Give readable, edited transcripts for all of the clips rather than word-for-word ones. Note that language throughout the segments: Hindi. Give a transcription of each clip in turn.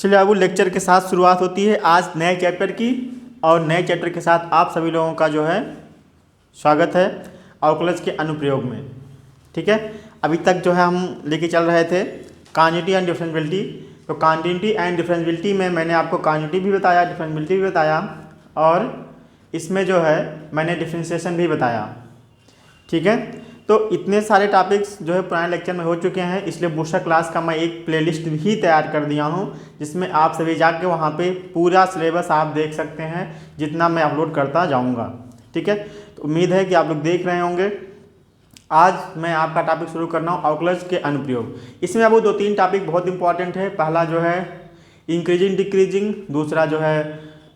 चलिए अब लेक्चर के साथ शुरुआत होती है आज नए चैप्टर की। और नए चैप्टर के साथ आप सभी लोगों का जो है स्वागत है अवकलज के अनुप्रयोग में। ठीक है, अभी तक जो है हम लेके चल रहे थे कॉन्टिन्यूटी एंड डिफरेंशियबिलिटी। तो कॉन्टिन्यूटी एंड डिफरेंशियबिलिटी में मैंने आपको कॉन्टिन्यूटी भी बताया, डिफरेंशियबिलिटी भी बताया और इसमें जो है मैंने डिफरेंशिएशन भी बताया। ठीक है, तो इतने सारे टॉपिक्स जो है पुराने लेक्चर में हो चुके हैं, इसलिए बूस्टर क्लास का मैं एक प्लेलिस्ट भी तैयार कर दिया हूं जिसमें आप सभी जाके वहां पे पूरा सिलेबस आप देख सकते हैं जितना मैं अपलोड करता जाऊंगा। ठीक है, तो उम्मीद है कि आप लोग देख रहे होंगे। आज मैं आपका टॉपिक शुरू कर रहा हूँ अवकलज के अनुप्रयोग। इसमें अब 2-3 टॉपिक बहुत इंपॉर्टेंट है। पहला जो है इंक्रीजिंग डिक्रीजिंग, दूसरा जो है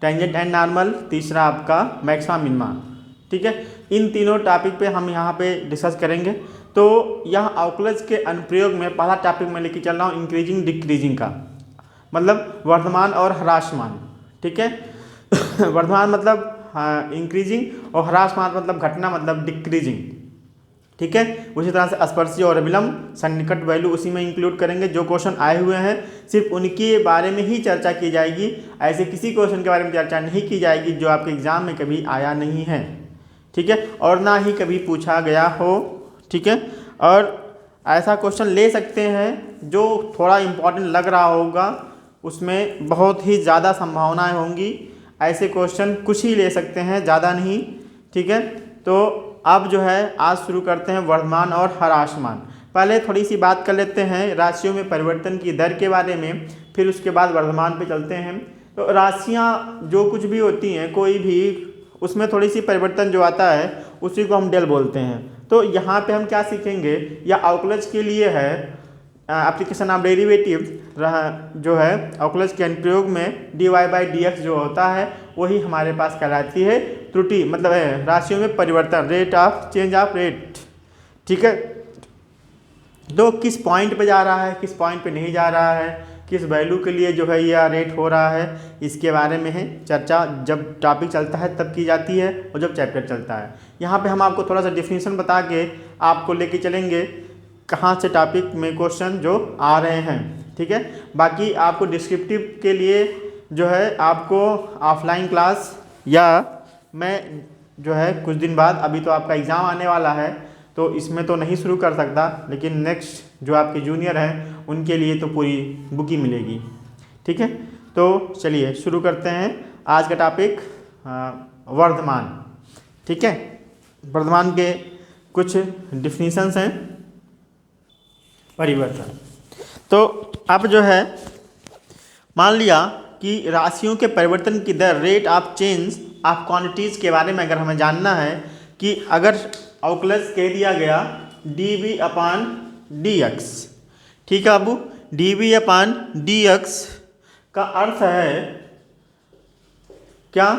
टेंजेंट एंड नॉर्मल, तीसरा आपका मैक्सिमा मिनिमा। ठीक है, इन तीनों टॉपिक पे हम यहाँ पे डिस्कस करेंगे। तो यह अवकलज के अनुप्रयोग में पहला टॉपिक मैं लेके चल रहा हूँ इंक्रीजिंग डिक्रीजिंग का, मतलब वर्धमान और ह्रासमान। ठीक है वर्धमान मतलब इंक्रीजिंग और ह्रासमान मतलब घटना मतलब डिक्रीजिंग। ठीक है, उसी तरह से स्पर्शी और अभिलंब सन्निकट वैल्यू उसी में इंक्लूड करेंगे। जो क्वेश्चन आए हुए हैं सिर्फ उनके बारे में ही चर्चा की जाएगी, ऐसे किसी क्वेश्चन के बारे में चर्चा नहीं की जाएगी जो आपके एग्जाम में कभी आया नहीं है। ठीक है, और ना ही कभी पूछा गया हो। ठीक है, और ऐसा क्वेश्चन ले सकते हैं जो थोड़ा इम्पोर्टेंट लग रहा होगा, उसमें बहुत ही ज़्यादा संभावनाएं होंगी। ऐसे क्वेश्चन कुछ ही ले सकते हैं, ज़्यादा नहीं। ठीक है, तो अब जो है आज शुरू करते हैं वर्धमान और ह्रासमान। पहले थोड़ी सी बात कर लेते हैं राशियों में परिवर्तन की दर के बारे में, फिर उसके बाद वर्धमान पे चलते हैं। तो राशियाँ जो कुछ भी होती हैं कोई भी, उसमें थोड़ी सी परिवर्तन जो आता है उसी को हम डेल बोलते हैं। तो यहाँ पे हम क्या सीखेंगे, या अवकलज के लिए है एप्लीकेशन ऑफ डेरिवेटिव जो है अवकलज के अनुप्रयोग में dy/dx जो होता है वही हमारे पास कहलाती है त्रुटि, मतलब है राशियों में परिवर्तन, rate of change of rate. ठीक है, तो किस पॉइंट पे जा रहा है, किस पॉइंट पे नहीं जा रहा है, किस वैल्यू के लिए जो है यह रेट हो रहा है, इसके बारे में है चर्चा जब टॉपिक चलता है तब की जाती है और जब चैप्टर चलता है। यहाँ पे हम आपको थोड़ा सा डिफिनीशन बता के आपको लेके चलेंगे कहाँ से टॉपिक में क्वेश्चन जो आ रहे हैं। ठीक है, बाकी आपको डिस्क्रिप्टिव के लिए जो है आपको ऑफलाइन क्लास, या मैं जो है कुछ दिन बाद, अभी तो आपका एग्ज़ाम आने वाला है तो इसमें तो नहीं शुरू कर सकता, लेकिन नेक्स्ट जो आपके जूनियर हैं उनके लिए तो पूरी बुक ही मिलेगी। ठीक है, तो चलिए शुरू करते हैं आज का टॉपिक वर्धमान। ठीक है, वर्धमान के कुछ डिफिनीशंस हैं परिवर्तन। तो अब जो है मान लिया कि राशियों के परिवर्तन की दर, rate of change of quantities के बारे में अगर हमें जानना है कि अगर अवकलज कह दिया गया dv/dx। ठीक है बाबू, dv/dx का अर्थ है क्या,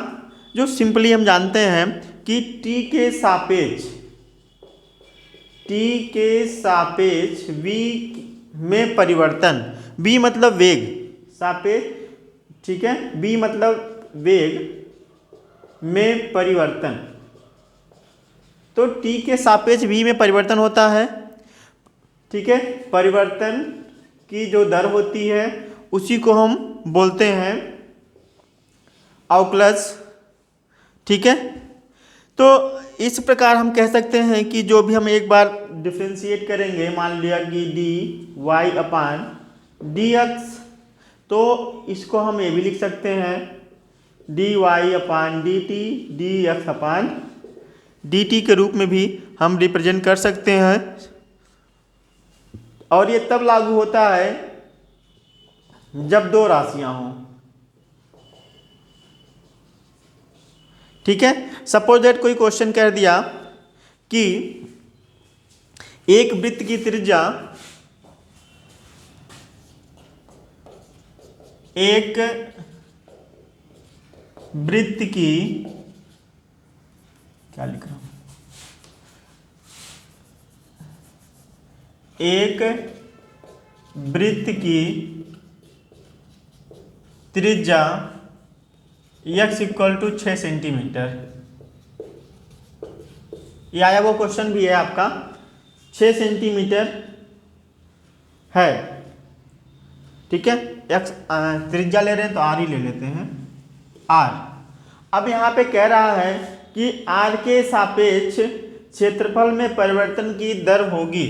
जो सिंपली हम जानते हैं कि t के सापेक्ष v में परिवर्तन, v मतलब वेग, सापेक्ष, ठीक है, v मतलब वेग में परिवर्तन। तो t के सापेक्ष v में परिवर्तन होता है। ठीक है, परिवर्तन की जो दर होती है उसी को हम बोलते हैं अवकलज। ठीक है, तो इस प्रकार हम कह सकते हैं कि जो भी हम एक बार डिफ्रेंशिएट करेंगे, मान लिया कि dy/dx, तो इसको हम ये भी लिख सकते हैं dy/dt, dx/dt के रूप में भी हम रिप्रेजेंट कर सकते हैं। और ये तब लागू होता है जब दो राशियां हों। ठीक है, सपोज दैट कोई क्वेश्चन कह दिया कि एक वृत्त की त्रिज्या, एक वृत्त की, क्या लिख रहा हूं, एक वृत्त की त्रिज्या x = 6 सेंटीमीटर। ये आया वो क्वेश्चन भी है आपका, 6 सेंटीमीटर है। ठीक है, एक्स त्रिज्या ले रहे हैं तो आर ही ले लेते हैं, आर। अब यहाँ पे कह रहा है कि आर के सापेक्ष क्षेत्रफल में परिवर्तन की दर होगी,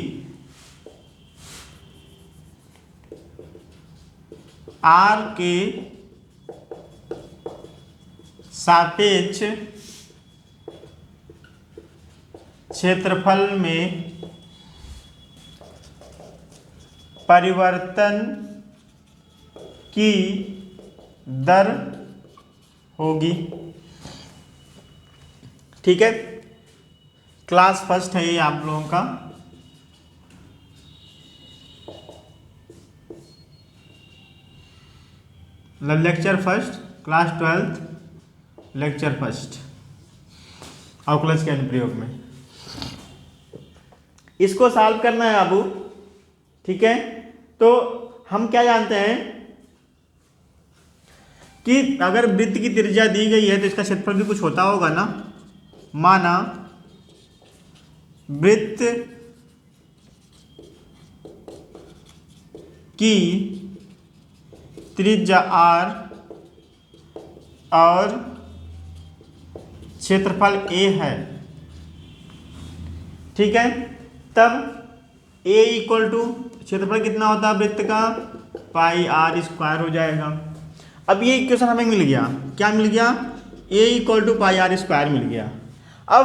आर के सापेक्ष क्षेत्रफल में परिवर्तन की दर होगी। ठीक है, क्लास फर्स्ट है ये आप लोगों का। Lecture first, class 12 lecture first, अवकलज के अनुप्रयोग में। इसको सॉल्व करना है बाबू। ठीक है, तो हम क्या जानते हैं कि अगर वृत्त की त्रिज्या दी गई है तो इसका क्षेत्रफल भी कुछ होता होगा ना। माना वृत्त की त्रिज्या r और क्षेत्रफल a है। ठीक है, तब a इक्वल टू क्षेत्रफल कितना होता है वृत्त का, पाई r स्क्वायर हो जाएगा। अब ये इक्वेशन हमें मिल गया, क्या मिल गया, a equal to pi r square मिल गया। अब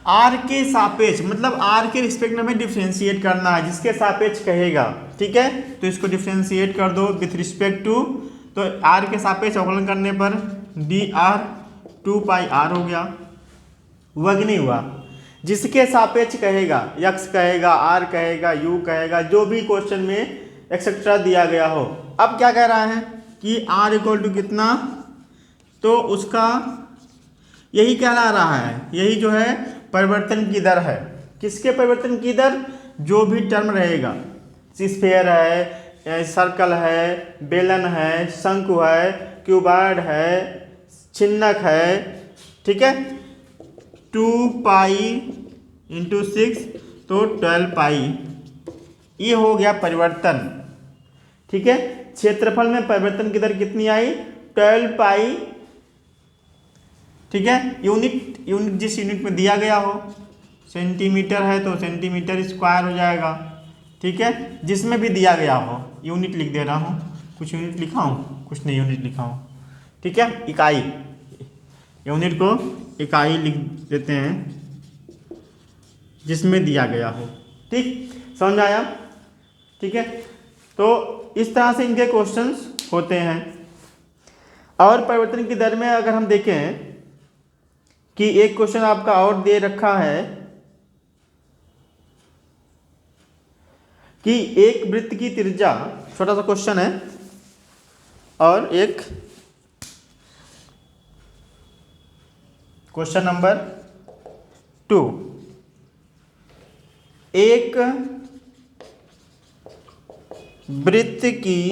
r के सापेक्ष मतलब r के रिस्पेक्ट में हमें डिफ्रेंशिएट करना है, जिसके सापेक्ष कहेगा। ठीक है, तो इसको डिफ्रेंशिएट कर दो विथ रिस्पेक्ट टू, तो r के सापेक्ष अवकलन करने पर dr 2 पाई r हो गया। हुआ कि नहीं हुआ। जिसके सापेक्ष कहेगा, x कहेगा, r कहेगा, u कहेगा, जो भी क्वेश्चन में एक्सेट्रा दिया गया हो। अब क्या कह रहा है कि r इक्वल टू कितना, तो उसका यही कहला रहा है, यही जो है परिवर्तन की दर है। किसके परिवर्तन की दर, जो भी टर्म रहेगा, स्फीयर है, सर्कल है, बेलन है, शंकु है, क्यूबॉइड है, छिन्नक है। ठीक है, 2 पाई इंटू 6 तो 12 पाई, ये हो गया परिवर्तन। ठीक है, क्षेत्रफल में परिवर्तन की दर कितनी आई, 12 पाई। ठीक है, यूनिट जिस यूनिट में दिया गया हो, सेंटीमीटर है तो सेंटीमीटर स्क्वायर हो जाएगा। ठीक है, जिसमें भी दिया गया हो, यूनिट लिख दे रहा हूँ, कुछ यूनिट लिखा हूँ, कुछ नहीं यूनिट लिखा हूँ। ठीक है, इकाई, यूनिट को इकाई लिख देते हैं जिसमें दिया गया हो। ठीक, समझ में आया। ठीक है, तो इस तरह से इनके क्वेश्चंस होते हैं। और परिवर्तन की दर में अगर हम देखें कि एक क्वेश्चन आपका और दे रखा है कि एक वृत्त की त्रिज्या, छोटा सा क्वेश्चन है, और एक क्वेश्चन नंबर 2, एक वृत्त की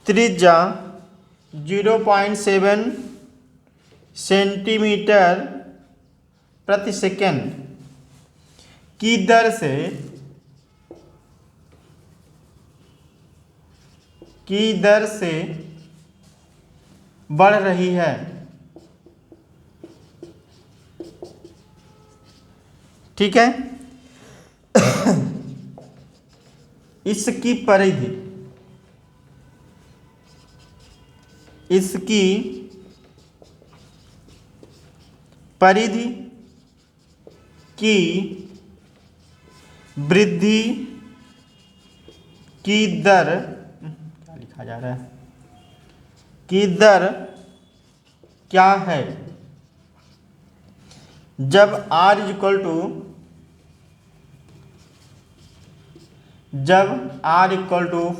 त्रिज्या 0.7 सेंटीमीटर प्रति सेकेंड की दर से बढ़ रही है। ठीक है, इसकी परिधि की वृद्धि की दर, क्या लिखा जा रहा है, की दर क्या है जब r इक्वल टू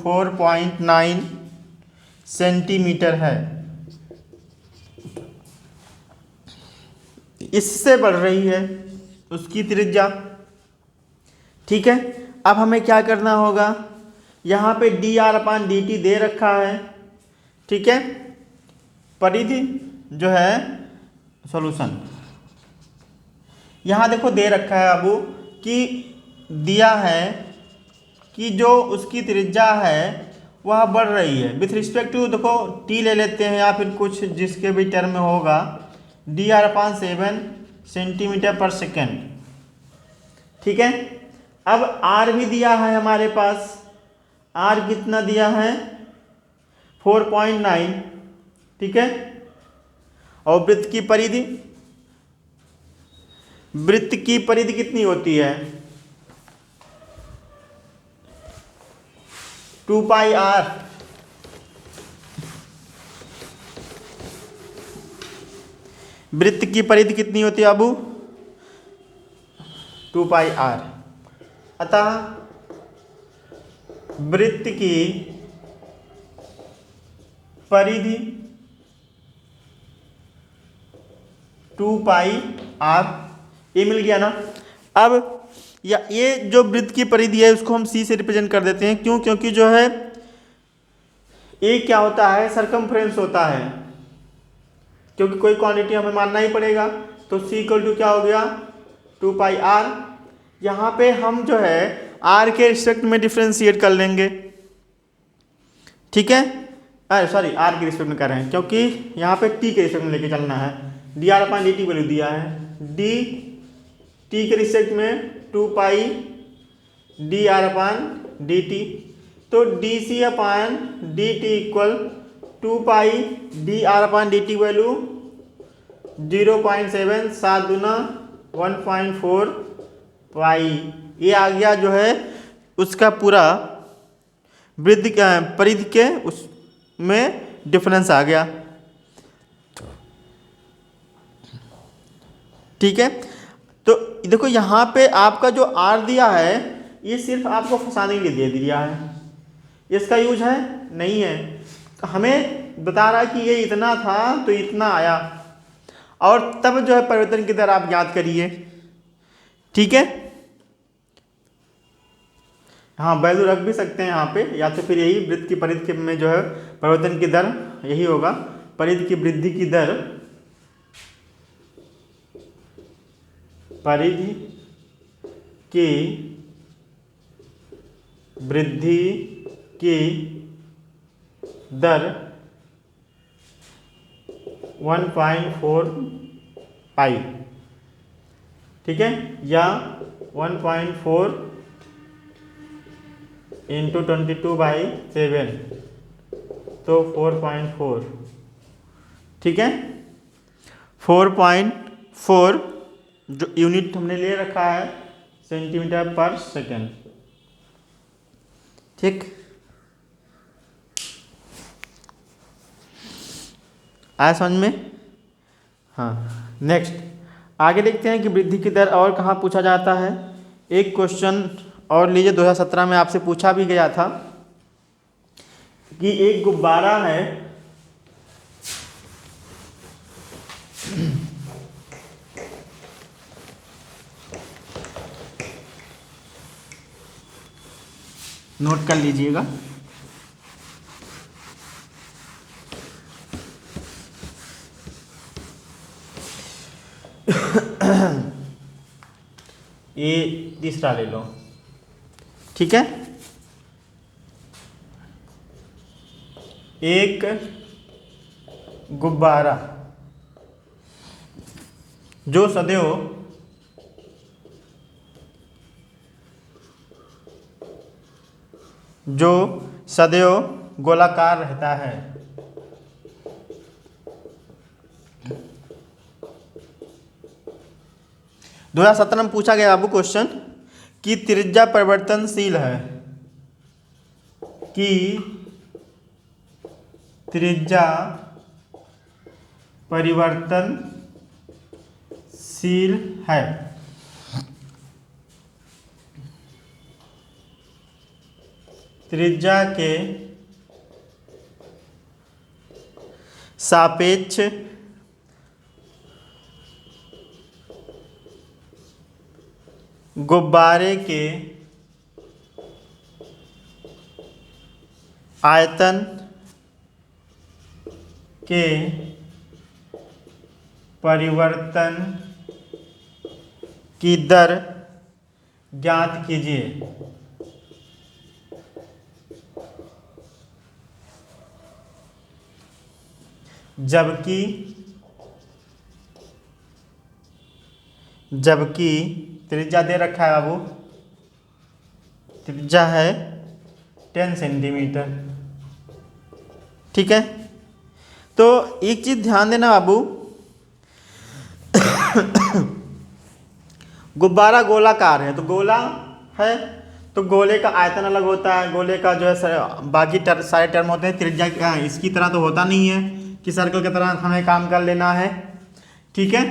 4.9 सेंटीमीटर है, इससे बढ़ रही है उसकी त्रिज्या। ठीक है, अब हमें क्या करना होगा, यहाँ पे dr/dt दे रखा है। ठीक है, परिधि जो है सॉल्यूशन, यहाँ देखो दे रखा है बाबू कि दिया है कि जो उसकी त्रिज्या है वह बढ़ रही है विथ रिस्पेक्ट टू, देखो टी ले लेते हैं या फिर कुछ जिसके भी टर्म में होगा, dr/7 सेंटीमीटर पर सेकेंड। ठीक है, अब r भी दिया है हमारे पास, r कितना दिया है 4.9। ठीक है, और वृत्त की परिधि कितनी होती है 2πr। वृत्त की परिधि कितनी होती है बाबू 2πr। अतः वृत्त की परिधि 2πr, ये मिल गया ना। अब ये जो वृत्त की परिधि है उसको हम c से रिप्रेजेंट कर देते हैं। क्यों? क्योंकि जो है ये क्या होता है सरकमफ्रेंस होता है, क्योंकि कोई क्वांटिटी हमें मानना ही पड़ेगा। तो c इक्वल टू क्या हो गया 2πr। यहाँ पे हम जो है r के रिस्पेक्ट में डिफ्रेंशिएट कर लेंगे। ठीक है, सॉरी r के रिस्पेक्ट में कर रहे हैं क्योंकि यहाँ पे t के रिस्पेक्ट में लेके चलना है। dr/dt वैल्यू दिया है, d t के रिस्पेक्ट में 2π dr/dt, तो dc/dt इक्वल 2π dr/dt वैल्यू 0.7, 7 दूना 1.4 पाई। ये आ गया जो है उसका पूरा वृद्धि परिधि के उसमें डिफरेंस आ गया। ठीक है, तो देखो यहाँ पे आपका जो r दिया है ये सिर्फ आपको फंसाने के लिए दे दिया है, इसका यूज है नहीं है। तो हमें बता रहा है कि ये इतना था तो इतना आया, और तब जो है परिवर्तन की दर आप ज्ञात करिए। ठीक है, हाँ वैल्यू रख भी सकते हैं यहाँ पे, या तो फिर यही वृत्त की परिधि में जो है परिवर्तन की दर यही होगा, परिधि की वृद्धि की दर, परिधि की वृद्धि की दर 1.4 पाई। ठीक है, या 1.4 इंटू 22/7 तो 4.4। ठीक है, 4.4 जो यूनिट हमने ले रखा है सेंटीमीटर पर सेकेंड। ठीक, आया समझ में? हाँ, नेक्स्ट आगे देखते हैं कि वृद्धि की दर और कहाँ पूछा जाता है। एक क्वेश्चन और लीजिए, 2017 में आपसे पूछा भी गया था कि एक गुब्बारा है, नोट कर लीजिएगा। ये तीसरा ले लो। ठीक है, एक गुब्बारा जो सदैव गोलाकार रहता है। दो 2017 में पूछा गया बाबू क्वेश्चन कि त्रिज्या परिवर्तनशील है, कि त्रिज्या परिवर्तनशील है। त्रिज्या के सापेक्ष गुब्बारे के आयतन के परिवर्तन की दर ज्ञात कीजिए। जबकि त्रिज्या दे रखा है बाबू, त्रिज्या है 10 सेंटीमीटर। ठीक है, तो एक चीज ध्यान देना बाबू, गुब्बारा गोलाकार है, तो गोला है तो गोले का आयतन अलग होता है, गोले का जो है बाकी सारे टर्म होते हैं। त्रिज्या इसकी तरह तो होता नहीं है कि सर्कल की तरह हमें काम कर लेना है। ठीक है,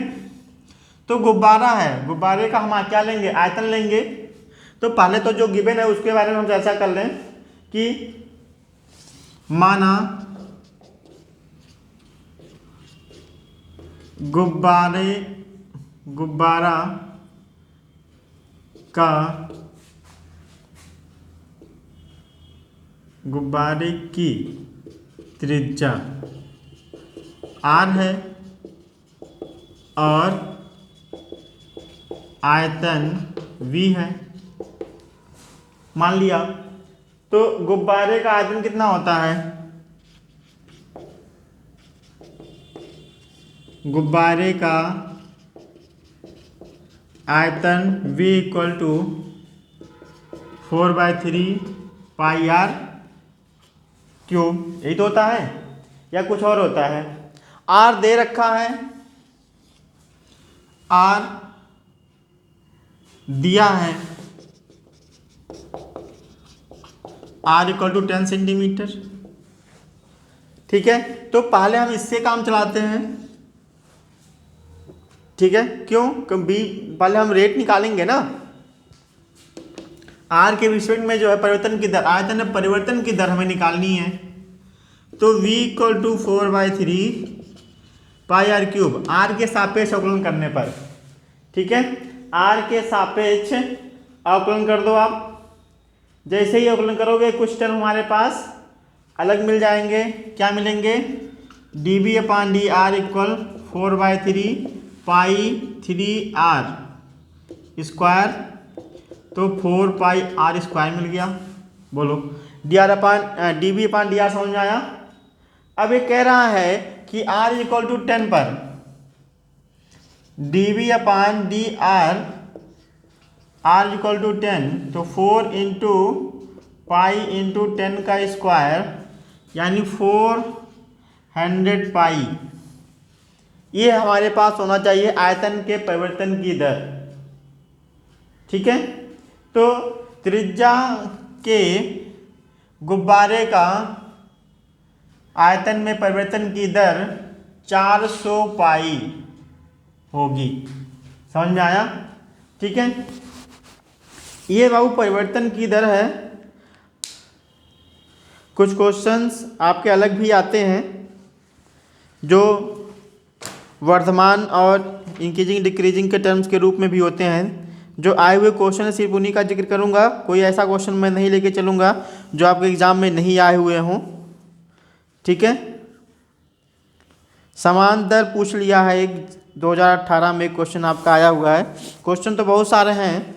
तो गुब्बारा है, गुब्बारे का हम क्या लेंगे, आयतन लेंगे। तो पहले तो जो गिवन है उसके बारे में हम चर्चा कर लें कि माना गुब्बारा का गुब्बारे की त्रिज्या r है और आयतन v है, मान लिया। तो गुब्बारे का आयतन कितना होता है, गुब्बारे का आयतन v equal to 4/3 pi r cube, यही तो होता है या कुछ और होता है। r दे रखा है, r दिया है, r इक्वल टू 10 सेंटीमीटर। ठीक है, तो पहले हम इससे काम चलाते हैं। ठीक है, क्यों, क्योंकि पहले हम रेट निकालेंगे ना, r के रिस्पेक्ट में जो है परिवर्तन की दर, आयतन में परिवर्तन की दर हमें निकालनी है। तो v equal to 4/3 pi r cube, r के सापेक्ष अवकलन करने पर। ठीक है, r के सापेक्ष अवकलन कर दो आप। जैसे ही अवकलन करोगे कुछ टर्म हमारे पास अलग मिल जाएंगे। क्या मिलेंगे, dv/dr इक्वल 4/3 पाई 3r स्क्वायर, तो 4 पाई r स्क्वायर मिल गया। बोलो dv/dr समझ में आया। अब ये कह रहा है कि r इक्वल टू 10 पर dv/dr r इक्वल टू 10, तो 4 इंटू पाई इंटू 10 का स्क्वायर यानी 400 पाई, ये हमारे पास होना चाहिए आयतन के परिवर्तन की दर। ठीक है, तो त्रिज्या के गुब्बारे का आयतन में परिवर्तन की दर 400 पाई होगी। समझ में आया। ठीक है, ये बाबू परिवर्तन की दर है। कुछ क्वेश्चंस आपके अलग भी आते हैं जो वर्धमान और इंक्रीजिंग डिक्रीजिंग के टर्म्स के रूप में भी होते हैं। जो आए हुए क्वेश्चन है सिर्फ उन्हीं का जिक्र करूंगा, कोई ऐसा क्वेश्चन मैं नहीं लेके चलूंगा जो आपके एग्जाम में नहीं आए हुए हों। ठीक है, समान दर पूछ लिया है, एक 2018 में क्वेश्चन आपका आया हुआ है। क्वेश्चन तो बहुत सारे हैं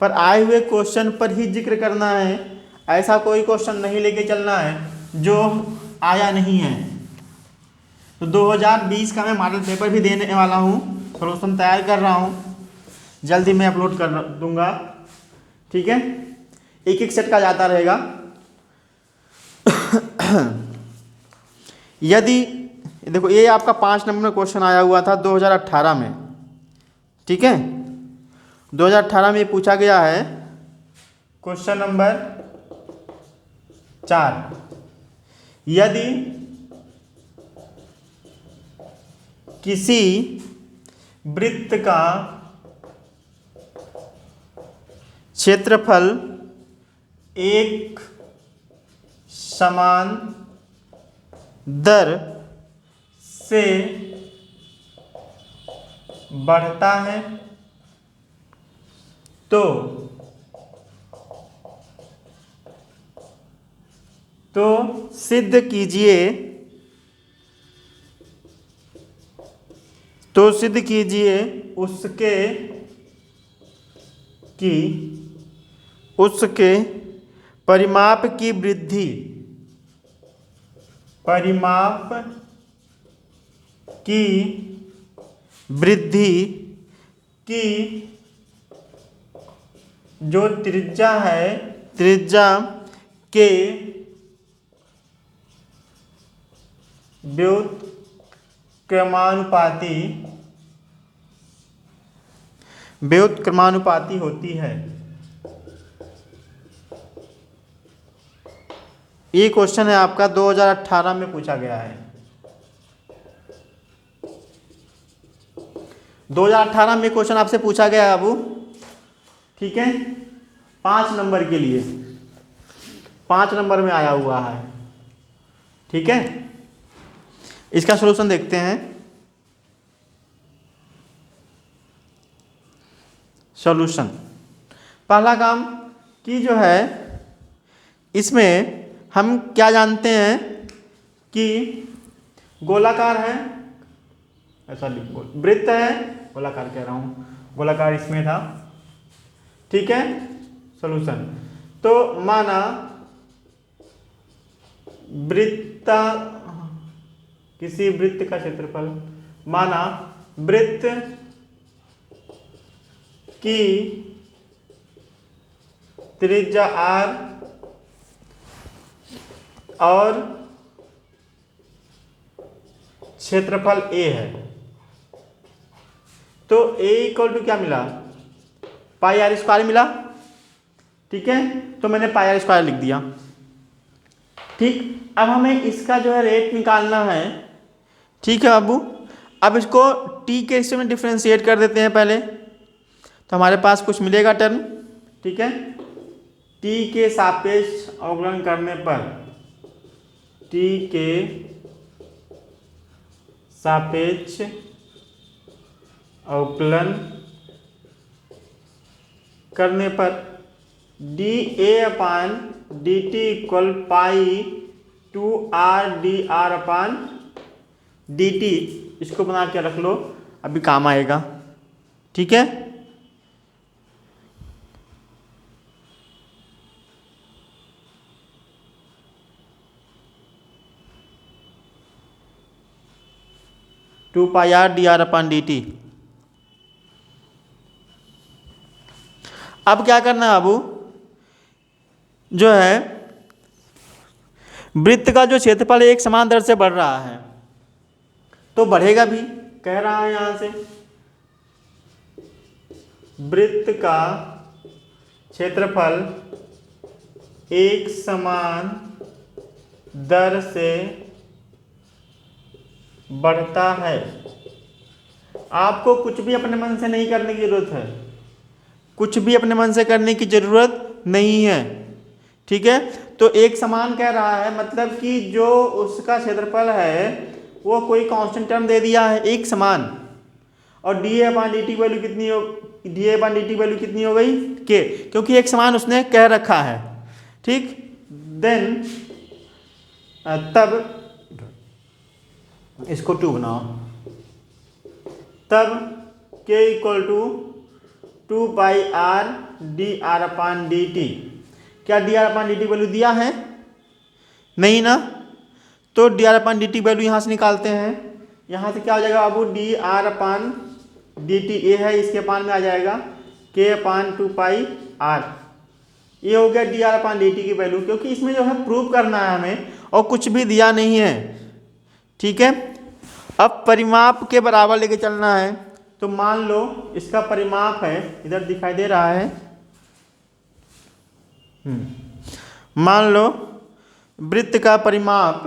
पर आए हुए क्वेश्चन पर ही जिक्र करना है, ऐसा कोई क्वेश्चन नहीं लेके चलना है जो आया नहीं है। तो 2020 का मैं मॉडल पेपर भी देने वाला हूँ, सोल्यूशन तैयार कर रहा हूँ, जल्दी मैं अपलोड कर दूंगा। ठीक है, एक एक सेट का जाता रहेगा। यदि देखो ये आपका 5 नंबर में क्वेश्चन आया हुआ था 2018 में। ठीक है, 2018 में पूछा गया है क्वेश्चन नंबर 4, यदि किसी वृत्त का क्षेत्रफल एक समान दर से बढ़ता है तो सिद्ध कीजिए उसके परिमाप की वृद्धि, परिमाप की वृद्धि की जो त्रिज्या है, त्रिज्या के व्युत्क्रमानुपाती होती है। ये क्वेश्चन है आपका 2018 में पूछा गया है। 2018 में क्वेश्चन आपसे पूछा गया है बाबू, ठीक है, 5 नंबर के लिए, 5 नंबर में आया हुआ है, ठीक है। इसका सॉल्यूशन देखते हैं। सॉल्यूशन, पहला काम कि जो है इसमें हम क्या जानते हैं कि गोलाकार है, सॉरी वृत्त है, गोलाकार कह रहा हूँ, गोलाकार इसमें था, ठीक है। सॉल्यूशन, तो माना वृत्त, किसी वृत्त का क्षेत्रफल, माना वृत्त की त्रिज्या r और क्षेत्रफल a है, तो a इक्वल टू क्या मिला, पाई आर स्क्वायर मिला, ठीक है। तो मैंने पाई आर स्क्वायर लिख दिया, ठीक। अब हमें इसका जो है रेट निकालना है, ठीक है बाबू। अब इसको t के हिस्से में डिफ्रेंशिएट कर देते हैं पहले, तो हमारे पास कुछ मिलेगा टर्म, ठीक है। t के सापेक्ष अवकलन करने पर, t के सापेक्ष अवकलन करने पर D A upon D T equal pi two R D R upon D T, इसको बना के रख लो, अभी काम आएगा, ठीक है। Two pi R D R upon D T. अब क्या करना है बाबू, जो है वृत्त का जो क्षेत्रफल एक समान दर से बढ़ रहा है, तो बढ़ेगा भी, कह रहा है यहां से वृत्त का क्षेत्रफल एक समान दर से बढ़ता है। आपको कुछ भी अपने मन से नहीं करने की जरूरत है, कुछ भी अपने मन से करने की जरूरत नहीं है, ठीक है। तो एक समान कह रहा है, मतलब कि जो उसका क्षेत्रफल है वो कोई कांस्टेंट टर्म दे दिया है, एक समान, और D A upon D t value कितनी हो, D A upon D t value कितनी हो गई के, क्योंकि एक समान उसने कह रखा है, ठीक। देन तब इसको 2 बनाओ, तब k equal to 2 pi R D R upon D t. क्या d are upon D t value दिया है, नहीं ना, तो D R upon D t value यहाँ से निकालते हैं। यहाँ से क्या हो जाएगा बाबू, d are upon D t a है, इसके अपान में आ जाएगा k अपान 2 पाई आर, ये हो गया D R upon D T की वैल्यू, क्योंकि इसमें जो है प्रूव करना है हमें, और कुछ भी दिया नहीं है, ठीक है। अब परिमाप के बराबर लेके चलना है, तो मान लो इसका परिमाप है, इधर दिखाई दे रहा है, मान लो वृत्त का परिमाप,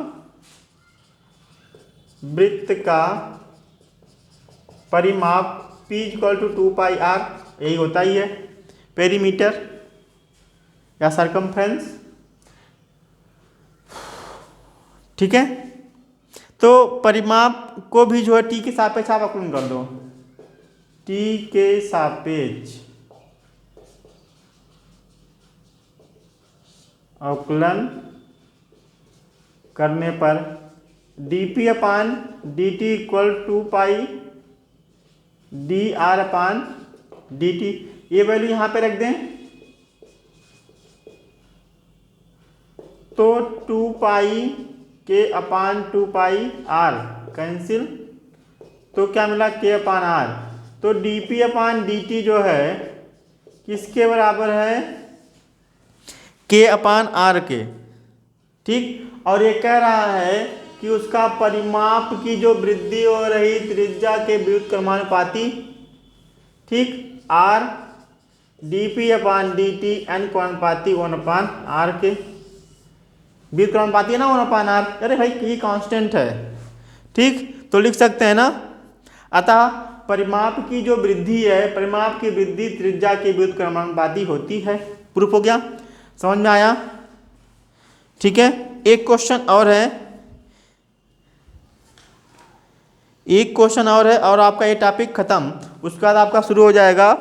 वृत्त का परिमाप P equal to 2 pi R, यही होता ही है, पेरीमीटर या सरकमफ्रेंस, ठीक है। तो परिमाप को भी जो है टी के सापेक्ष आप अवकलन कर दो, टी के सापेक्ष अवकलन करने पर डी पी अपान डी टी इक्वल 2 पाई D R upon D T, ये वैल्यू यहाँ पे रख दें, तो 2 पाई के अपान 2 पाई आर कैंसिल, तो क्या मिला K/R। तो dP/dt जो है किसके बराबर है, K/R के। ठीक, और ये कह रहा है कि उसका परिमाप की जो वृद्धि हो रही त्रिज्या के व्युत्क्रमानुपाती, ठीक, R dP/dt n को अनुपाती 1/r के, व्युत्क्रमानुपाती है ना 1/r। अरे भाई ये कांस्टेंट है, ठीक, तो लिख सकते हैं ना। अतः परिमाप की जो वृद्धि है, परिमाप की वृद्धि त्रिज्या के व्युत्क्रमानुपाती होती है। प्रूफ हो गया, समझ में आया? ठीक है, एक क्वेश्चन और है, एक क्वेश्चन और है और आपका ये टॉपिक खत्म। उसके बाद आपका शुरू हो जाएगा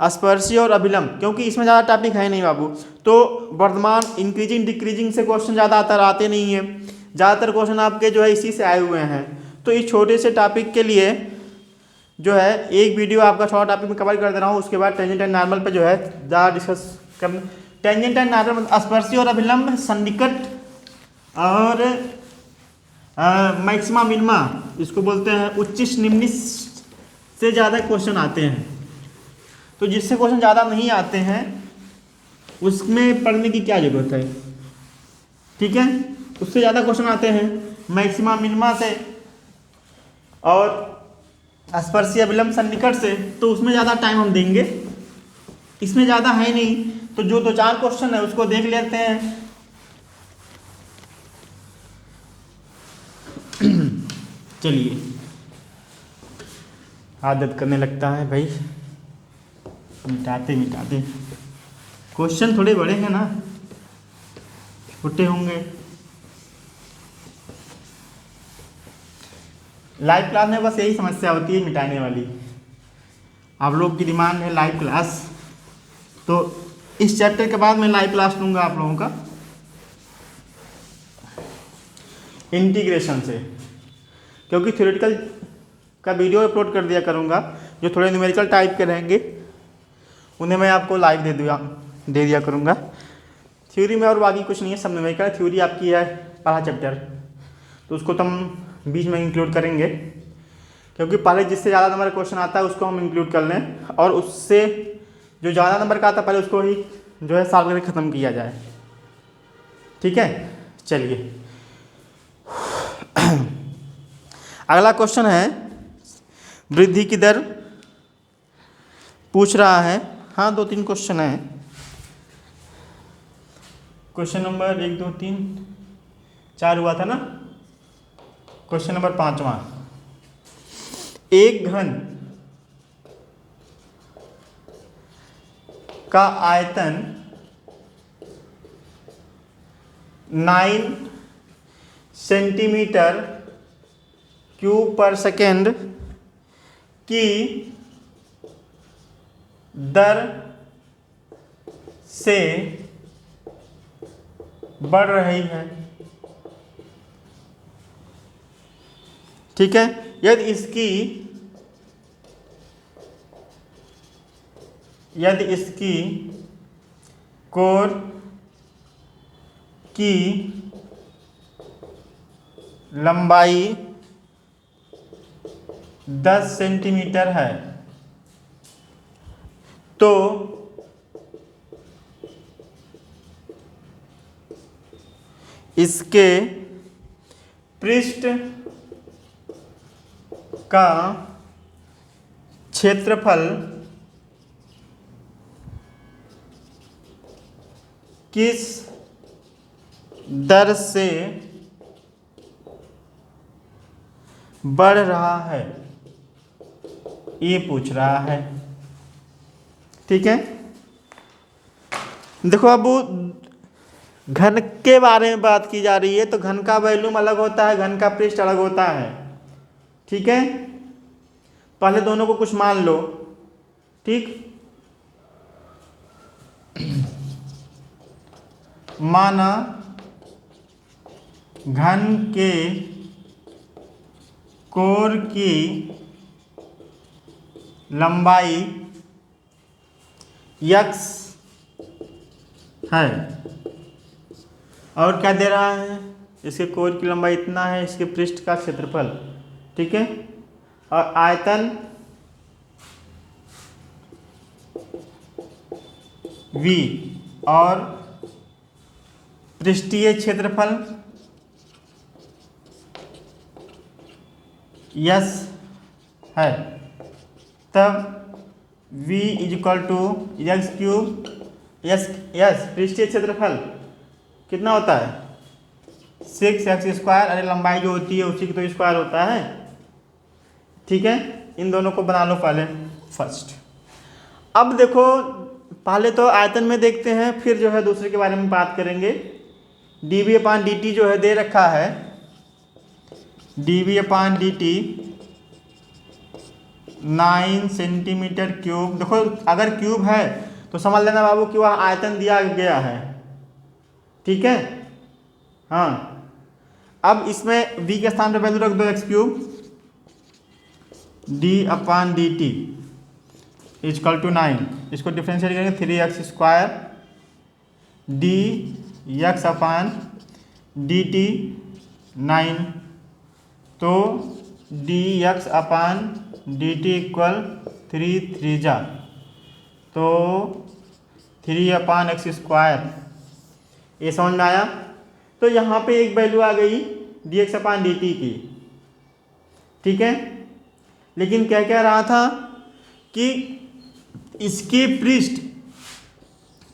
स्पर्शी और अभिलंब, क्योंकि इसमें ज़्यादा टॉपिक है नहीं बाबू। तो वर्तमान इंक्रीजिंग डिक्रीजिंग से क्वेश्चन ज़्यादा आते नहीं हैं, ज़्यादातर क्वेश्चन आपके जो है इसी से आए हुए हैं। तो इस छोटे से टॉपिक के लिए जो है एक वीडियो आपका शॉर्ट टॉपिक में कवर कर दे रहा हूँ। उसके बाद टेंजेंट एंड नॉर्मल पे जो है ज़्यादा डिस्कस कर, टेंजेंट एंड नॉर्मल, स्पर्शी और अभिलंब, सन्निकट और मैक्सिमा मिनिमा, इसको बोलते हैं उच्चिष्ट निम्निष्ट से ज़्यादा क्वेश्चन आते हैं। तो जिससे क्वेश्चन ज़्यादा नहीं आते हैं उसमें पढ़ने की क्या ज़रूरत है, ठीक है। उससे ज़्यादा क्वेश्चन आते हैं मैक्सिमा मिनिमा से और स्पर्शी अभिलंब सन्निकट से, तो उसमें ज़्यादा टाइम हम देंगे, इसमें ज़्यादा है नहीं। तो जो 2-4 क्वेश्चन है उसको देख लेते हैं। चलिए, आदत करने लगता है भाई, मिटाते मिटाते। क्वेश्चन थोड़े बड़े हैं ना, छोटे होंगे। लाइव क्लास में बस यही समस्या होती है मिटाने वाली। आप लोग की डिमांड है लाइव क्लास, तो इस चैप्टर के बाद मैं लाइव क्लास लूँगा आप लोगों का इंटीग्रेशन से, क्योंकि थ्योरेटिकल का वीडियो अपलोड कर दिया करूँगा। जो थोड़े न्यूमेरिकल टाइप के रहेंगे उन्हें मैं आपको लाइव दे दिया करूँगा। थ्योरी में और बाकी कुछ नहीं है, सब न्यूमेरिकल। थ्योरी आपकी है पहला चैप्टर, तो उसको तो हम बीच में इंक्लूड करेंगे, क्योंकि पहले जिससे ज़्यादा नंबर का क्वेश्चन आता है उसको हम इंक्लूड कर लें, और उससे जो ज़्यादा नंबर का आता है पहले उसको ही जो है सॉल्व करके ख़त्म किया जाए, ठीक है। चलिए, अगला क्वेश्चन है वृद्धि की दर पूछ रहा है। हाँ, 2-3 क्वेश्चन है। क्वेश्चन नंबर 1, 2, 3, 4 हुआ था ना। क्वेश्चन नंबर 5वां, एक घन का आयतन 9 सेंटीमीटर क्यूब पर सेकेंड की दर से बढ़ रही है, ठीक है। यदि इसकी कोर की लंबाई 10 सेंटीमीटर है, तो इसके पृष्ठ का क्षेत्रफल किस दर से बढ़ रहा है, ये पूछ रहा है, ठीक है। देखो, अब घन के बारे में बात की जा रही है, तो घन का वॉल्यूम अलग होता है, घन का पृष्ठ अलग होता है, ठीक है। पहले दोनों को कुछ मान लो, ठीक। माना घन के कोर की लंबाई x है, और क्या दे रहा है, इसके कोर की लंबाई इतना है, इसके पृष्ठ का क्षेत्रफल, ठीक है। और आयतन V और पृष्ठीय क्षेत्रफल S है, तब V equal to X cube S पृष्ठीय क्षेत्रफल कितना होता है 6x²। अरे लंबाई जो होती है उसी की तो स्क्वायर होता है। ठीक है, इन दोनों को बना लो पहले फर्स्ट। अब देखो पहले तो आयतन में देखते हैं, फिर जो है दूसरे के बारे में बात करेंगे। dv/dt जो है दे रखा है, dv/dt 9 सेंटीमीटर क्यूब। देखो अगर क्यूब है तो समझ लेना बाबू कि वह आयतन दिया गया है। ठीक है, हाँ। अब इसमें v के स्थान पर वैल्यू रख दो x³ d/dt इक्वल टू 9। इसको डिफ्रेंशिएट करेंगे 3x² dx/dt 9, तो dx/dt इक्वल 3 जा, तो 3/x²। ये समझ में आया। तो यहाँ पे एक वैल्यू आ गई dx/dt की। ठीक है, लेकिन क्या कह रहा था कि इसके पृष्ठ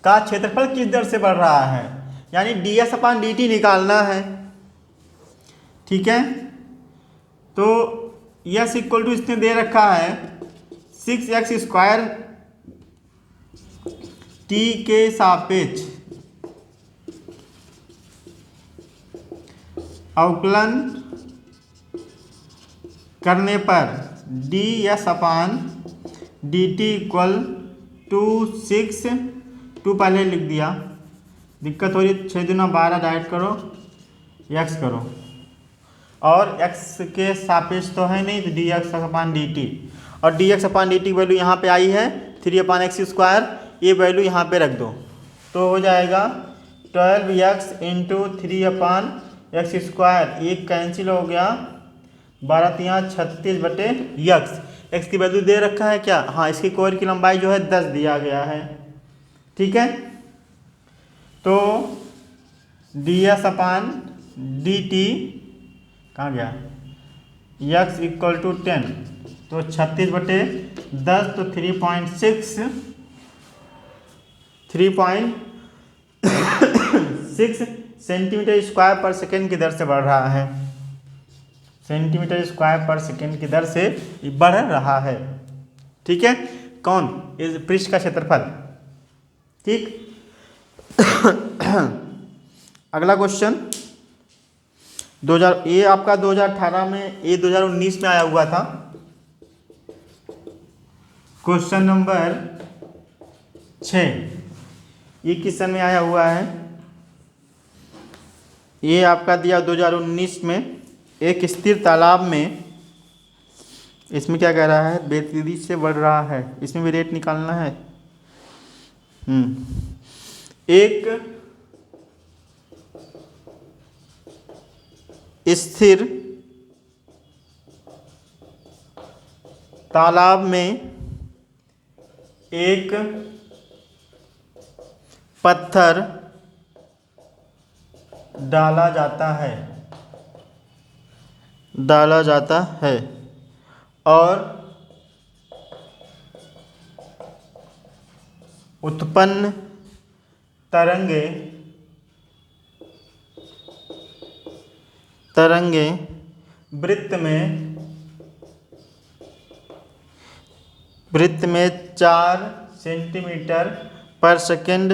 का क्षेत्रफल किस दर से बढ़ रहा है, यानी ds/dt निकालना है। ठीक है, तो यस इक्वल टू इसने दे रखा है 6x² t के सापेक्ष अवकलन करने पर ds/dt इक्वल टू 6, 2 पहले लिख दिया, दिक्कत हो रही, 6 दूना 12 डायरेक्ट करो, x करो, और x के सापेक्ष तो है नहीं, तो dx/dt, और dx/dt वैल्यू यहाँ पे आई है 3/x²। ये वैल्यू यहाँ पे रख दो, तो हो जाएगा 12x इंटू 3/x²। एक कैंसिल हो गया, 12×3=36/x। x की वैल्यू दे रखा है क्या, हाँ। इसकी कोर की लंबाई जो है 10 दिया गया है। ठीक है, तो ds/dt कहाँ गया, x इक्वल टू 10, तो 36/10, तो 3.6 सेंटीमीटर पर सेकेंड की दर से बढ़ रहा है। सेंटीमीटर पर सेकेंड की दर से बढ़ रहा है। ठीक है, कौन, इस पृष्ठ का क्षेत्रफल। ठीक, अगला क्वेश्चन 2000, ये आपका 2018 में, ये 2019 में आया हुआ था। क्वेश्चन नंबर 6 ये किस सन में आया हुआ है, ये आपका दिया 2019 में। एक स्थिर तालाब में, इसमें क्या कह रहा है, बेतेजी से बढ़ रहा है, इसमें भी रेट निकालना है। एक स्थिर तालाब में एक पत्थर डाला जाता है और उत्पन्न तरंगे वृत्त में 4 सेंटीमीटर पर सेकंड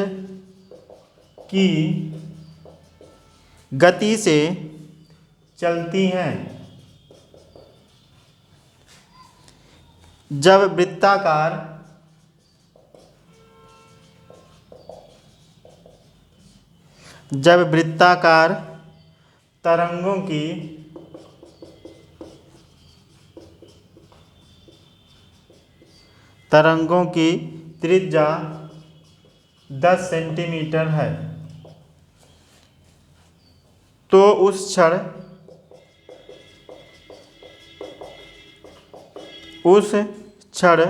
की गति से चलती हैं। जब वृत्ताकार तरंगों की त्रिज्या 10 सेंटीमीटर है, तो उस क्षण उस क्षण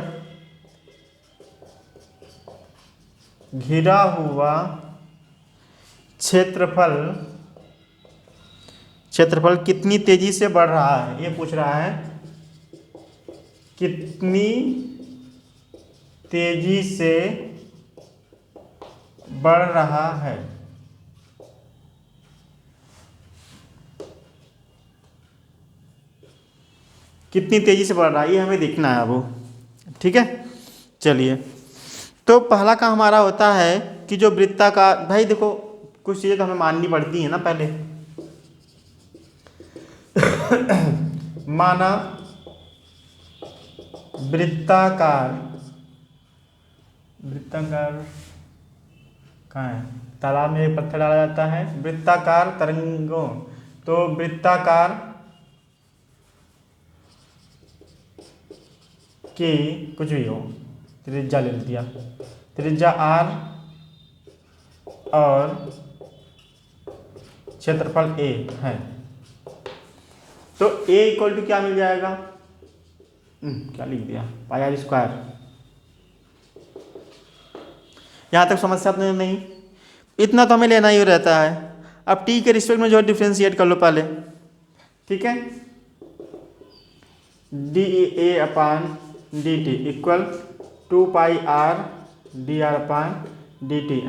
घिरा हुआ क्षेत्रफल कितनी तेजी से बढ़ रहा है, ये पूछ रहा है। कितनी तेजी से बढ़ रहा है। कितनी तेजी से बढ़ रहा है ये हमें देखना है अब। ठीक है, चलिए। तो पहला काम हमारा होता है कि जो वृत्ताकार, भाई देखो कुछ चीज़ें तो हमें माननी पड़ती है ना पहले। माना वृत्ताकार कहाँ है, तालाब में एक पत्थर डाला जाता है, वृत्ताकार तरंगों। तो वृत्ताकार की कुछ भी हो, त्रिज्या ले लिया, त्रिज्या r और क्षेत्रफल a है। तो a इक्वल टू क्या मिल जाएगा, क्या लिख दिया, पाई आर स्क्वायर। यहाँ तक समस्या तो नहीं, इतना तो हमें लेना ही रहता है। अब t के रिस्पेक्ट में जो डिफ्रेंशिएट कर लो पहले। ठीक है, D A upon D T equal 2 pi R D R upon D T.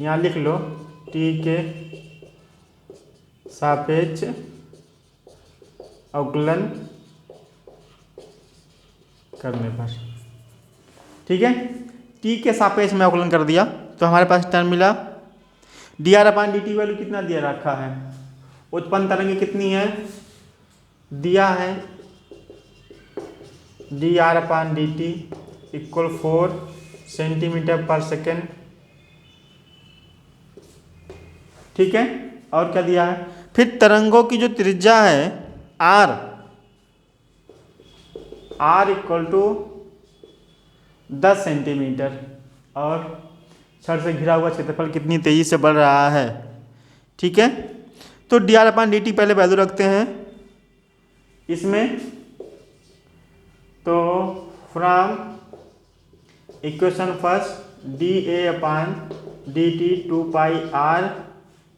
यहाँ लिख लो t के सापेक्ष अवकलन करने पर। ठीक है, t के सापेक्ष में अवकलन कर दिया तो हमारे पास टर्म मिला D R upon D t. Value कितना दिया रखा है, उत्पन्न तरंग कितनी है, दिया है D R upon D T equal 4 centimetre पर सेकेंड। ठीक है, और क्या दिया है, फिर तरंगों की जो त्रिज्या है r इक्वल टू 10 सेंटीमीटर, और क्षण से घिरा हुआ क्षेत्रफल कितनी तेजी से बढ़ रहा है। ठीक है, तो D R upon D T पहले वैल्यू रखते हैं इसमें। तो from equation first D A upon D T 2 pi R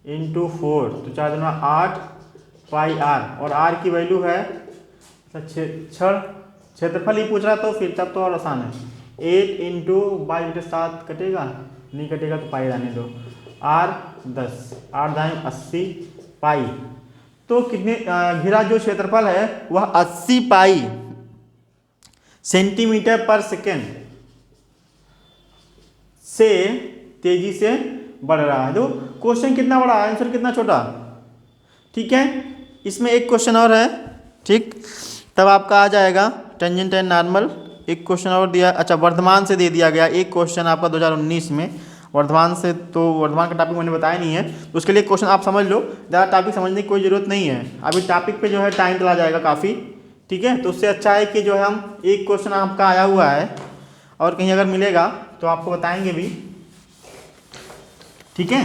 into 4, तो 4 दूना 8 पाई आर, और आर की वैल्यू है क्षेत्रफल ही पूछ रहा तो फिर तब तो और आसान है। 8 इंटू 22/7 कटेगा, नहीं कटेगा तो पाई रहने दो। आर 10, 8 दाएं 80 पाई। तो कितने घिरा जो क्षेत्रफल है वह 80 पाई सेंटीमीटर पर सेकेंड से तेजी से बढ़ रहा है। तो क्वेश्चन कितना बड़ा, आंसर कितना छोटा। ठीक है, इसमें एक क्वेश्चन और है। ठीक, तब आपका आ जाएगा टेंजेंट एंड नॉर्मल। एक क्वेश्चन और दिया, अच्छा वर्धमान से दे दिया गया एक क्वेश्चन आपका 2019 में। वर्धमान से, तो वर्धमान का टॉपिक मैंने बताया नहीं है, तो उसके लिए क्वेश्चन आप समझ लो, ज़्यादा टॉपिक समझने की कोई ज़रूरत नहीं है। अभी टॉपिक पे जो है टाइम चला जाएगा काफ़ी। ठीक है, तो उससे अच्छा है कि जो है हम एक क्वेश्चन आपका आया हुआ है और कहीं अगर मिलेगा तो आपको बताएंगे भी। ठीक है,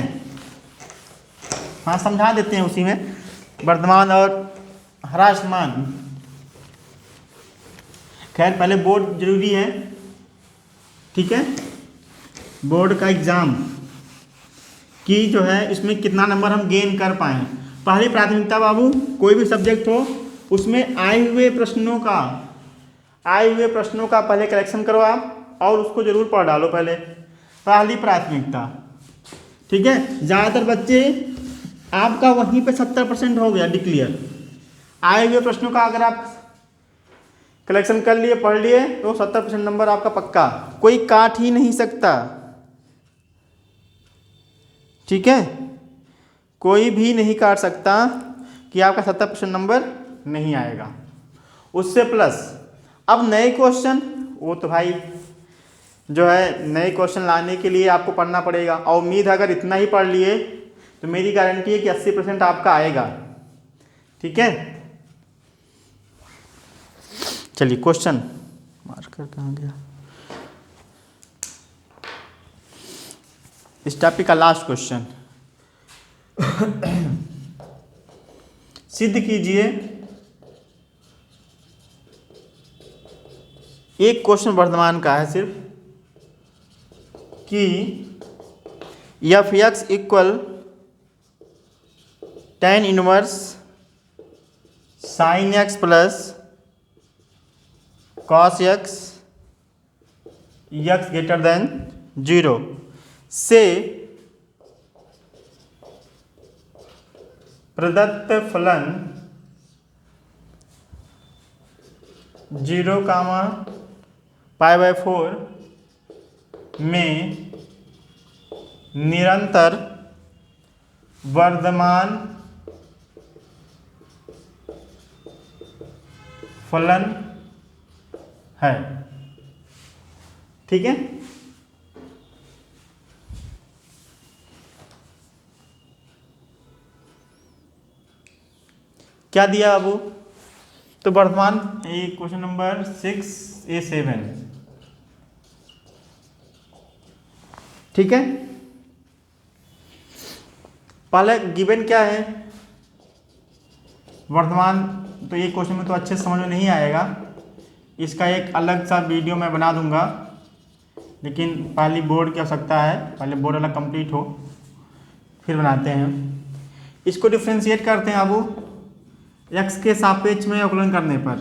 हाँ समझा देते हैं उसी में, वर्धमान और ह्रासमान। खैर पहले बोर्ड जरूरी है। ठीक है, बोर्ड का एग्जाम की जो है इसमें कितना नंबर हम गेन कर पाएँ। पहली प्राथमिकता बाबू, कोई भी सब्जेक्ट हो उसमें आए हुए प्रश्नों का पहले करेक्शन करो आप, और उसको जरूर पढ़ डालो पहले, पहली प्राथमिकता। ठीक है, ज़्यादातर बच्चे आपका वहीं पे 70% हो गया डिक्लेयर। आए हुए प्रश्नों का अगर आप कलेक्शन कर लिए, पढ़ लिए, तो 70% नंबर आपका पक्का, कोई काट ही नहीं सकता। ठीक है, कोई भी नहीं काट सकता कि आपका 70% नंबर नहीं आएगा। उससे प्लस अब नए क्वेश्चन, वो तो भाई जो है नए क्वेश्चन लाने के लिए आपको पढ़ना पड़ेगा, और उम्मीद है अगर इतना ही पढ़ लिए तो मेरी गारंटी है कि 80% आपका आएगा। ठीक है, चलिए क्वेश्चन मार्कर कहाँ गया, इस टॉपिक का लास्ट क्वेश्चन। सिद्ध कीजिए एक क्वेश्चन वर्धमान का है सिर्फ कि F x equal tan inverse sine x plus cos x x greater than 0 से प्रदत्त फलन 0, π/4 में निरंतर वर्धमान फलन है। ठीक है, क्या दिया बाबू? तो वर्धमान क्वेश्चन नंबर 6A7। ठीक है, पहले गिवन क्या है वर्धमान, तो ये क्वेश्चन में तो अच्छे से समझ में नहीं आएगा, इसका एक अलग सा वीडियो मैं बना दूंगा, लेकिन पहली बोर्ड की आवश्यकता है, पहले बोर्ड वाला कंप्लीट हो फिर बनाते हैं। इसको डिफ्रेंशिएट करते हैं बाबू x के सापेक्ष में अवकलन करने पर।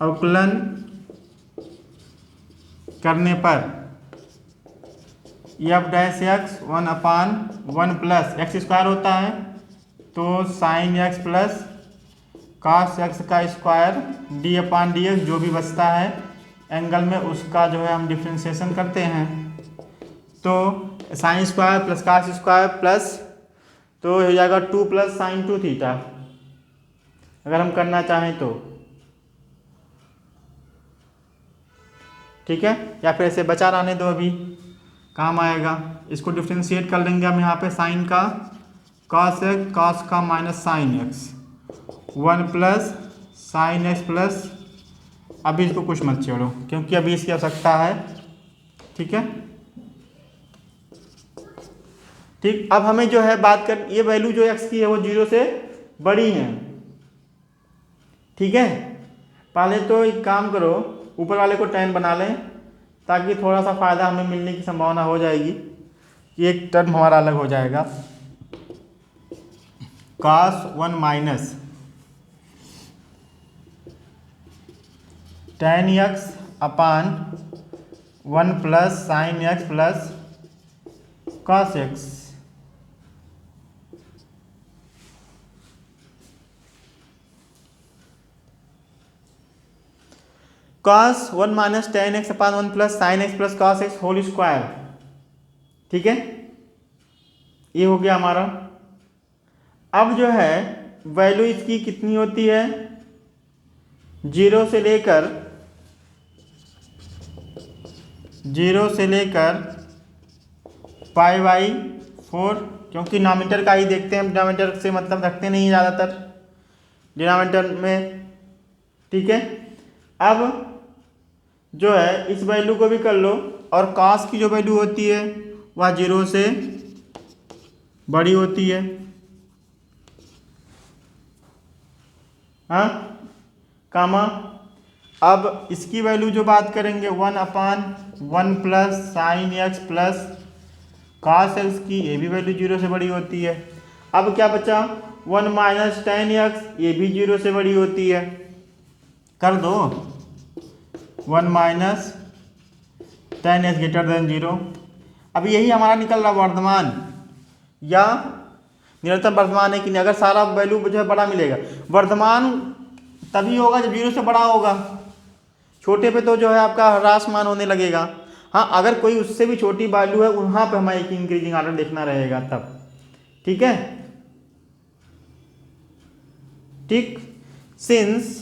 अवकलन करने पर F dash x 1/1 plus x square होता है, तो sine x plus cos x का स्क्वायर d/dx जो भी बचता है एंगल में उसका जो है हम डिफ्रेंशिएशन करते हैं। तो sine square plus cos square plus तो हो जाएगा 2 + sin 2 थीटा अगर हम करना चाहें तो। ठीक है, या फिर ऐसे बचा रहने दो, अभी काम आएगा। इसको डिफ्रेंशिएट कर लेंगे हम यहाँ पे, साइन का कॉस एक्स, कॉस का minus sine x, 1 + sin x plus, अभी इसको कुछ मत छोड़ो क्योंकि अभी इसकी आवश्यकता है। ठीक है, ठीक, अब हमें जो है बात कर, ये वैल्यू जो x की है वो 0 से बड़ी है। ठीक है, पहले तो एक काम करो, ऊपर वाले को tan बना लें ताकि थोड़ा सा फ़ायदा हमें मिलने की संभावना हो जाएगी कि एक टर्म हमारा अलग हो जाएगा। cos 1 minus tan x upon 1 + sin x plus cos x। cos 1 minus tan x upon 1 + sin x plus cos x whole square. ठीक है, ये हो गया हमारा। अब जो है वैल्यू इसकी कितनी होती है, 0 से लेकर π/4, क्योंकि डिनोमिनेटर का ही देखते हैं, डिनोमिनेटर से मतलब रखते नहीं ज़्यादातर डिनोमिनेटर में। ठीक है, अब जो है इस वैल्यू को भी कर लो, और cos की जो वैल्यू होती है वह 0 से बड़ी होती है। हाँ, कामा, अब इसकी वैल्यू जो बात करेंगे 1/1 + sin x plus cos x की, ये भी वैल्यू 0 से बड़ी होती है। अब क्या बचा, 1 - tan x, ये भी 0 से बड़ी होती है। कर दो, 1 - tan x ग्रेटर देन 0। अब यही हमारा निकल रहा वर्धमान या निरंतर वर्धमान है कि नहीं। अगर सारा वैल्यू जो है बड़ा मिलेगा, वर्धमान तभी होगा जब 0 से बड़ा होगा, छोटे पे तो जो है आपका ह्रासमान होने लगेगा। हाँ, अगर कोई उससे भी छोटी वैल्यू है वहाँ पे हमें एक इंक्रीजिंग ऑर्डर देखना रहेगा तब। ठीक है, ठीक, since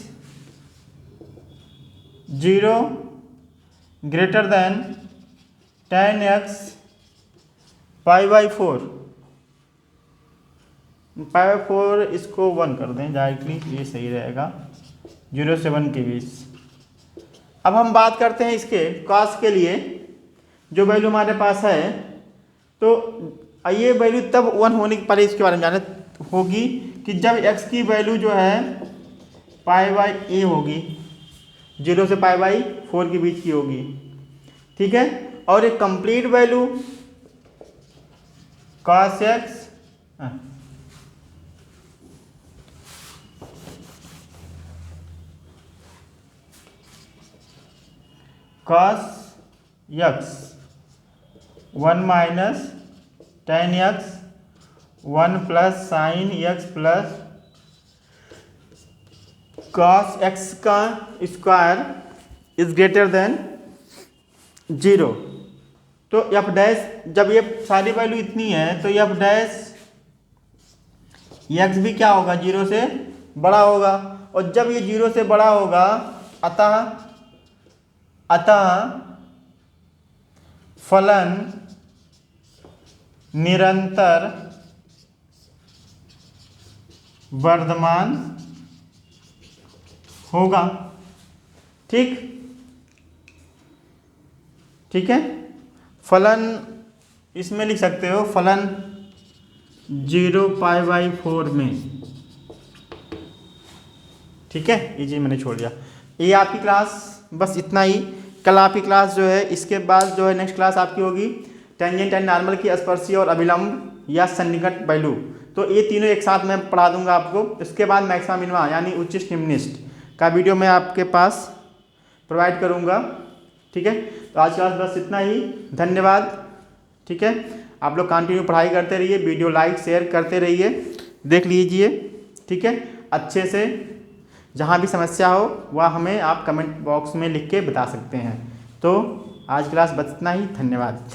0 greater than tan x π/4, π/4 इसको 1 कर दें डायरेक्टली, ये सही रहेगा, 0 से 1 के बीच। अब हम बात करते हैं इसके cos के लिए, जो वैल्यू हमारे पास है, तो ये वैल्यू तब 1 होने के पहले इसके बारे में जाने होगी कि जब x की वैल्यू जो है π/a होगी, 0 से π/4 के बीच की होगी, ठीक है। और एक complete value cos x cos x 1 minus tan x 1 plus sin x plus cos x का स्क्वायर इज ग्रेटर देन 0। तो एफ डैश जब ये सारी वैल्यू इतनी है तो एफ डैश एक्स भी क्या होगा, 0 से बड़ा होगा। और जब ये 0 से बड़ा होगा अतः फलन निरंतर वर्धमान होगा। ठीक है। फलन इसमें लिख सकते हो, फलन 0 π/4 में, ठीक है। ये चीज़ मैंने छोड़ दिया। ये आपकी क्लास बस इतना ही। कल आपकी क्लास जो है, इसके बाद जो है नेक्स्ट क्लास आपकी होगी टेंजेंट एंड नॉर्मल की स्पर्शीय और अभिलंब या सन्निकट वैल्यू। तो ये तीनों एक साथ मैं पढ़ा दूंगा आपको। इसके बाद मैक्सिमा मिनिमा यानी उच्चिष्ट निम्निष्ट का वीडियो मैं आपके पास प्रोवाइड करूंगा, ठीक है। तो आज क्लास बस इतना ही, धन्यवाद, ठीक है। आप लोग कंटिन्यू पढ़ाई करते रहिए, वीडियो लाइक शेयर करते रहिए, देख लीजिए, ठीक है, अच्छे से। जहाँ भी समस्या हो वह हमें आप कमेंट बॉक्स में लिख के बता सकते हैं। तो आज क्लास बस इतना ही, धन्यवाद।